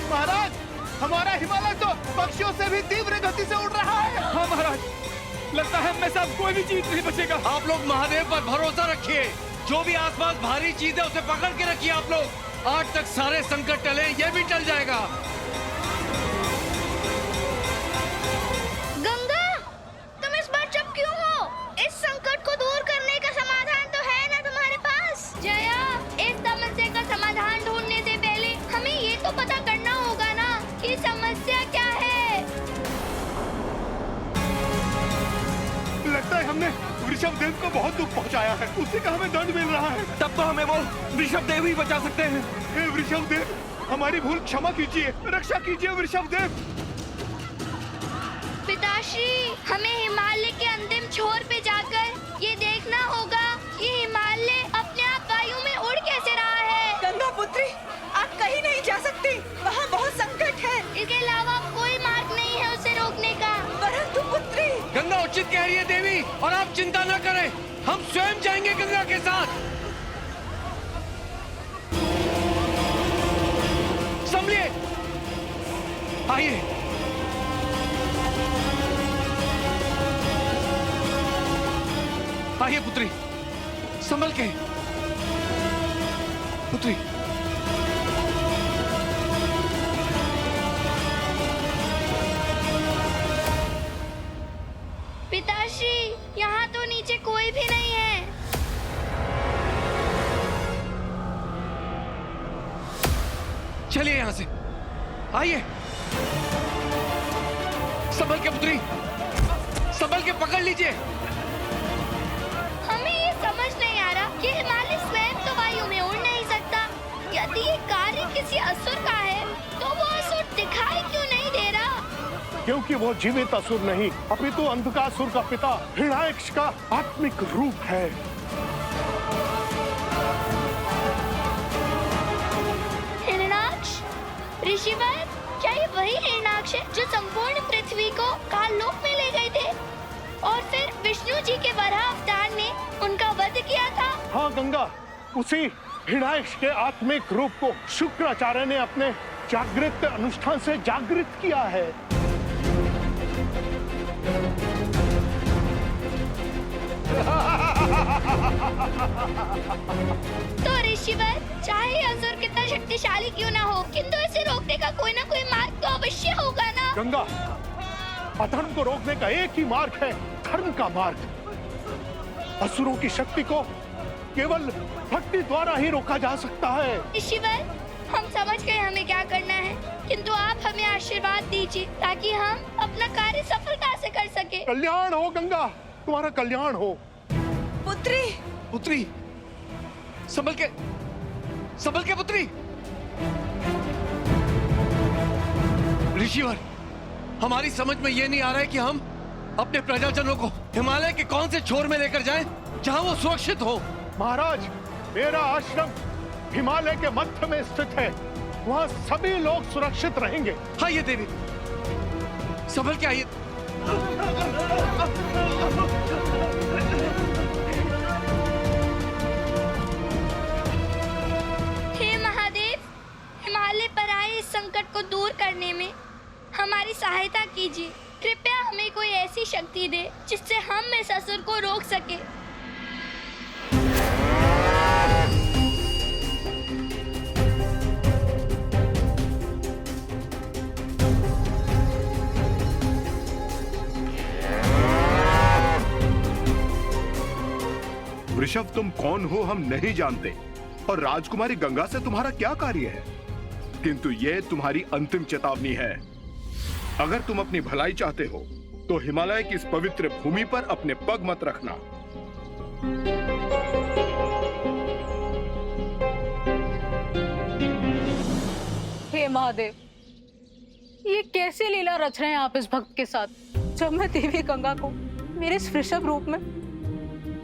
महाराज, हमारा हिमालय तो पक्षियों से भी तीव्र गति से उड़ रहा है। हाँ महाराज, लगता है मैं सब कोई भी चीज नहीं बचेगा। आप लोग महादेव पर भरोसा रखिए। जो भी आसपास भारी चीज है उसे पकड़ के रखिए आप लोग। आज तक सारे संकट टले, ये भी टल जाएगा। गंगा, तुम इस बार चुप क्यों हो? इस संकट को दूर करने का समाधान तो है ना तुम्हारे पास? जया, इस समस्या का समाधान ढूंढने से पहले हमें ये तो पता करना होगा ना कि समस्या क्या है। लगता है हमने वृषभ देव को बहुत दुख पहुंचाया है। उसी का हमें दंड मिल रहा है। तब तो हमें वो वृषभ देव ही बचा सकते हैं। हे वृषभ देव, हमारी भूल क्षमा कीजिए, रक्षा कीजिए वृषभ देव। पिताश्री, हमें हिमालय के अंतिम छोर पे जाकर ये देखना होगा कि हिमालय अपने आप वायु में उड़ कैसे रहा है। गंगा पुत्री, आप कहीं नहीं जा सकती, वहाँ बहुत संकट है। इसके अलावा कोई मार्ग नहीं है उसे रोकने का। परंतु पुत्री, गंगा उचित कह रही है देवी, और आप चिंता न करें, हम स्वयं जाएंगे गंगा के साथ। संभलिए, आइए। आइए पुत्री, संभल के पुत्री। पिताश्री, यहाँ तो नीचे कोई भी नहीं है। चलिए यहाँ से, आइए। संभल के पुत्री, संभल के पकड़ लीजिए। हमें ये समझ नहीं आ रहा कि हिमालय स्वयं तो वायु में उड़ नहीं सकता। यदि ये कार्य किसी असुर का है, तो वो असुर दिखाई क्यों नहीं दे रहा? क्योंकि वो जीवित असुर नहीं, अपितु अंधकासुर का पिता हिरण्याक्ष का आत्मिक रूप है। हिरण्याक्ष? ऋषिवर, क्या ये वही हिरण्याक्ष है जो संपूर्ण पृथ्वी को काललोक में ले गए थे और फिर विष्णु जी के वराह अवतार ने उनका वध किया था? हाँ गंगा, उसी हिरण्याक्ष के आत्मिक रूप को शुक्राचार्य ने अपने जागृत अनुष्ठान से जागृत किया है। तो ऋषिवर, चाहे असुर कितना शक्तिशाली क्यों ना हो, किंतु इसे रोकने का कोई ना कोई मार्ग तो अवश्य होगा ना? गंगा, अधर्म को रोकने का एक ही मार्ग है, धर्म का मार्ग। असुरों की शक्ति को केवल भक्ति द्वारा ही रोका जा सकता है। ऋषिवर, हम समझ गए हमें क्या करना है, किंतु आप हमें आशीर्वाद दीजिए ताकि हम अपना कार्य सफलता से कर सके। कल्याण हो गंगा, तुम्हारा कल्याण हो। पुत्री, पुत्री, संभल के पुत्री। ऋषिवर, हमारी समझ में ये नहीं आ रहा है कि हम अपने प्रजाजनों को हिमालय के कौन से छोर में लेकर जाएं, जहां वो सुरक्षित हो। महाराज, मेरा आश्रम हिमालय के मध्य में स्थित है, वहाँ सभी लोग सुरक्षित रहेंगे। आइए देवी, संभल के आइए। हे महादेव, हिमालय पर आए इस संकट को दूर करने में हमारी सहायता कीजिए। कृपया हमें कोई ऐसी शक्ति दे जिससे हम इस असुर को रोक सके। ऋषभ, तुम कौन हो हम नहीं जानते, और राजकुमारी गंगा से तुम्हारा क्या कार्य है, किंतु यह तुम्हारी अंतिम चेतावनी है। अगर तुम अपनी भलाई चाहते हो तो हिमालय की इस पवित्र भूमि पर अपने पग मत रखना। हे महादेव, ये कैसी लीला रच रहे हैं आप इस भक्त के साथ, जब मैं देवी गंगा को मेरे इस वृषभ रूप में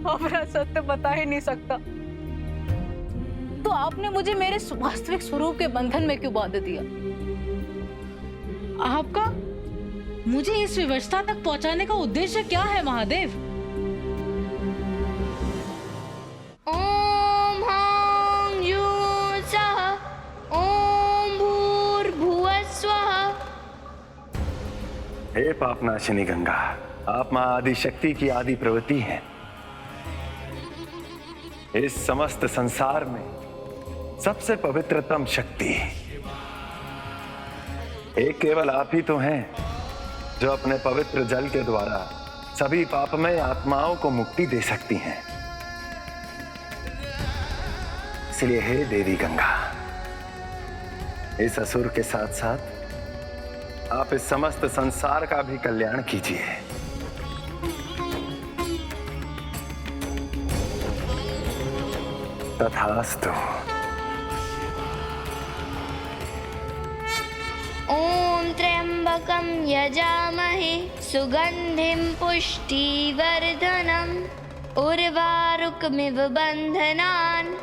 अपना सत्य बता ही नहीं सकता। तो आपने मुझे मेरे वास्तविक स्वरूप के बंधन में क्यों बांध दिया? आपका मुझे इस विवशता तक पहुंचाने का उद्देश्य क्या है महादेव? ओम ह्रां ह्यूं सः ओम भूर्भुवः स्वः। हे पापनाशिनी गंगा, आप मां आदि शक्ति की आदि प्रवृत्ति हैं। इस समस्त संसार में सबसे पवित्रतम शक्ति एक केवल आप ही तो हैं, जो अपने पवित्र जल के द्वारा सभी पापमय आत्माओं को मुक्ति दे सकती हैं। इसलिए हे देवी गंगा, इस असुर के साथ साथ आप इस समस्त संसार का भी कल्याण कीजिए। तथास्तु। ओम त्र्यंबकं यजामहे सुगंधिं पुष्टिवर्धनम् उर्वारुकमिव बन्धनान्।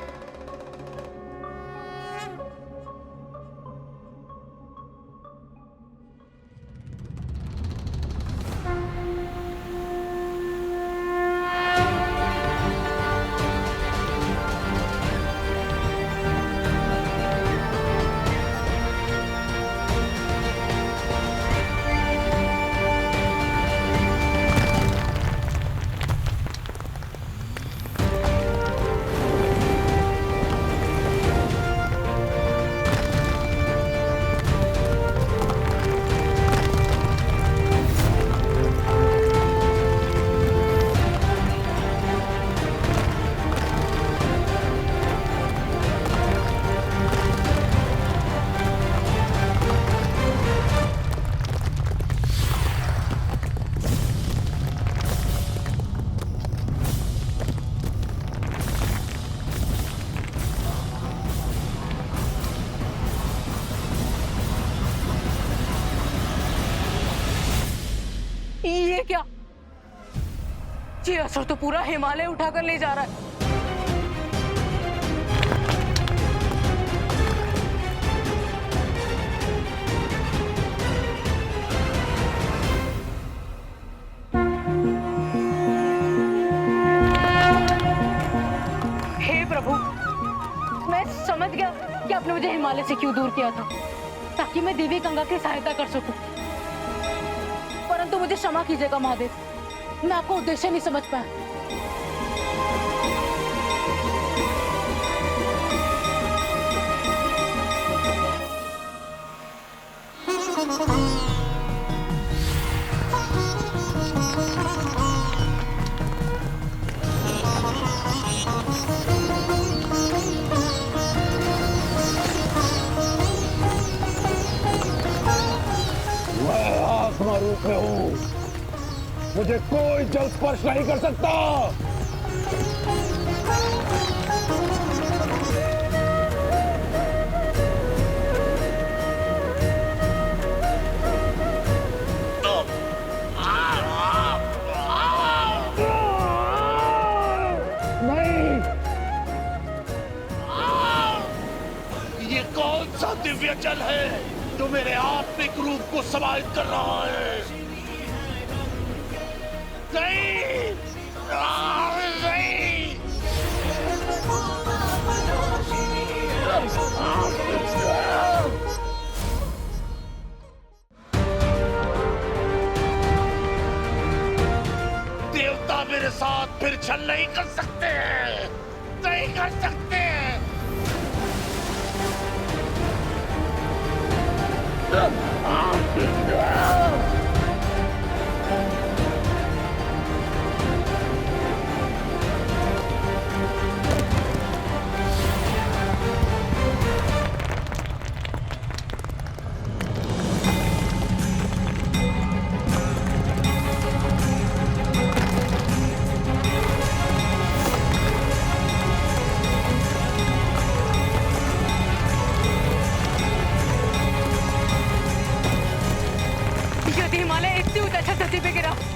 ये क्या? ये असुर तो पूरा हिमालय उठाकर ले जा रहा है। हे प्रभु, मैं समझ गया कि आपने मुझे हिमालय से क्यों दूर किया था, ताकि मैं देवी गंगा की सहायता कर सकूं। परंतु मुझे क्षमा कीजिएगा महादेव, मैं आपका उद्देश्य नहीं समझ पाया। रूप में हूं, मुझे कोई जल स्पर्श नहीं कर सकता। नहीं, ये कौन सा दिव्य जल है जो मेरे आत्मिक रूप को समाहित कर रहा है? नहीं, नहीं। देवता मेरे साथ फिर छल नहीं कर सकते हैं, नहीं कर सकते।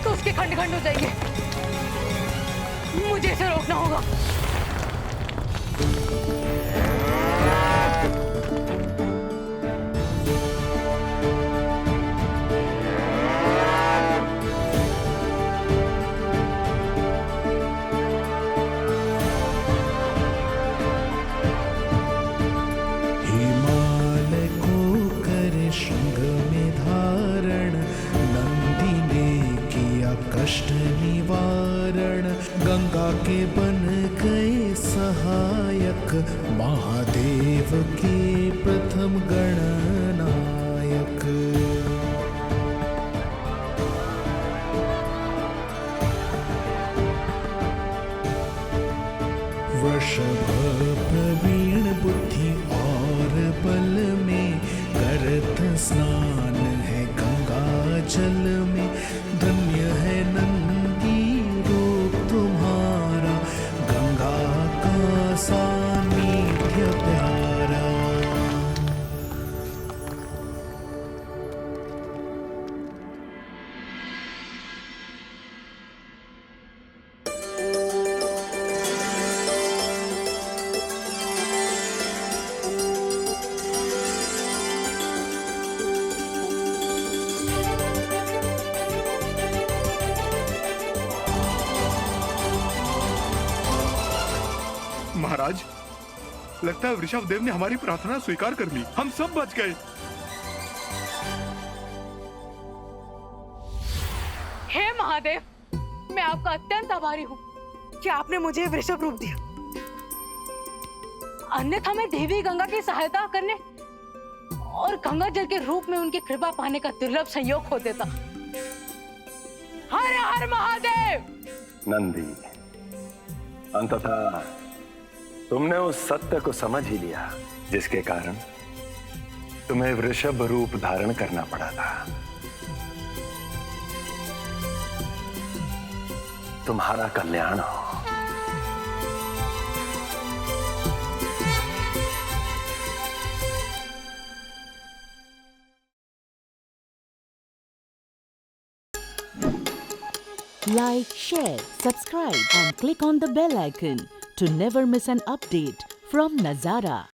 तो उसके खंड खंड हो जाएंगे। मुझे इसे रोकना होगा। स्नान है गंगा जल में, धन्य है नंदी रूप तुम्हारा, गंगा का सानिध्य प्यारा। महाराज, लगता है वृषभ देव ने हमारी प्रार्थना स्वीकार कर ली। हम सब बच गए। हे महादेव, मैं आपका अत्यंत आभारी हूँ कि आपने मुझे वृषभ रूप दिया। अन्यथा मैं देवी गंगा की सहायता करने और गंगा जल के रूप में उनकी कृपा पाने का दुर्लभ संयोग हो देता। हर हर महादेव। नंदी, अंततः तुमने उस सत्य को समझ ही लिया जिसके कारण तुम्हें वृषभ रूप धारण करना पड़ा था। तुम्हारा कल्याण हो। Like, share, subscribe and click on the bell icon to never miss an update from Nazara.